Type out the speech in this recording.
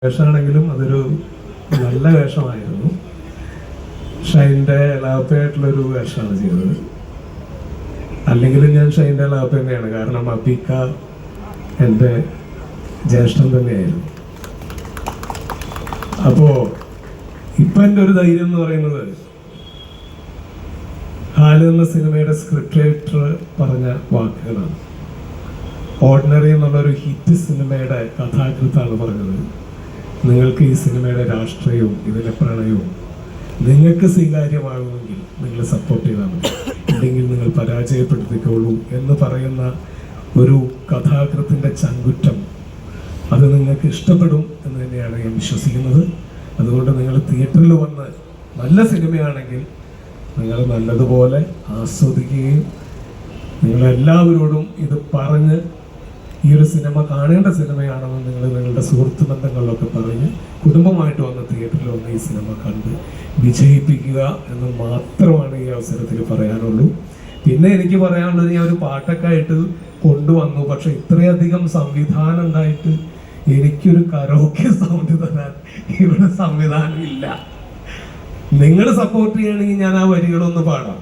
വേഷമാണെങ്കിലും അതൊരു നല്ല വേഷമായിരുന്നു. ഷൈൻ്റെ ലാപ്പയായിട്ടുള്ളൊരു വേഷമാണ് ചെയ്തത്. അല്ലെങ്കിലും ഞാൻ ഷൈൻ്റെ ലാപ്പ് തന്നെയാണ്, കാരണം അബിക്ക എൻ്റെ ജ്യേഷ്ഠൻ തന്നെയായിരുന്നു. അപ്പോൾ ഇപ്പം എൻ്റെ ഒരു ധൈര്യം എന്ന് പറയുന്നത്, ഹാല് എന്ന സിനിമയുടെ സ്ക്രിപ്റ്റ് റൈറ്റർ പറഞ്ഞ വാക്കുകളാണ്. ഓർഡിനറി എന്നുള്ളൊരു ഹിറ്റ് സിനിമയുടെ കഥാകൃത്താണ് പറഞ്ഞത്, നിങ്ങൾക്ക് ഈ സിനിമയുടെ രാഷ്ട്രീയവും ഇതിലെ പ്രണയവും നിങ്ങൾക്ക് സ്വീകാര്യമാകുമെങ്കിൽ നിങ്ങൾ സപ്പോർട്ട് ചെയ്താൽ മതി, ഇല്ലെങ്കിൽ നിങ്ങൾ പരാജയപ്പെടുത്തിക്കോളൂ എന്ന് പറയുന്ന ഒരു കഥാകൃത്തിൻ്റെ ചങ്കുറ്റം അത് നിങ്ങൾക്ക് ഇഷ്ടപ്പെടും എന്ന് തന്നെയാണ് ഞാൻ വിശ്വസിക്കുന്നത്. അതുകൊണ്ട് നിങ്ങൾ തിയേറ്ററിൽ വന്ന് നല്ല സിനിമയാണെങ്കിൽ നിങ്ങൾ നല്ലതുപോലെ ആസ്വദിക്കുകയും നിങ്ങളെല്ലാവരോടും ഇത് പറഞ്ഞ് ഈ ഒരു സിനിമ കാണേണ്ട സിനിമയാണെന്ന് നിങ്ങൾ നിങ്ങളുടെ സുഹൃത്ത് ബന്ധങ്ങളിലൊക്കെ പറഞ്ഞ് കുടുംബമായിട്ട് വന്ന് തിയേറ്ററിൽ വന്ന് ഈ സിനിമ കണ്ട് വിജയിപ്പിക്കുക എന്ന് മാത്രമാണ് ഈ അവസരത്തിൽ പറയാനുള്ളൂ. പിന്നെ എനിക്ക് പറയാനുള്ളത്, ഞാൻ ഒരു പാട്ടൊക്കെ ആയിട്ട് കൊണ്ടുവന്നു, പക്ഷെ ഇത്രയധികം സംവിധാനം ഉണ്ടായിട്ട് എനിക്കൊരു കരോക്കെ സൗണ്ട് തരാൻ ഇവിടെ സംവിധാനം ഇല്ല. നിങ്ങൾ സപ്പോർട്ട് ചെയ്യണമെങ്കിൽ ഞാൻ ആ വരികളൊന്ന് പാടാം.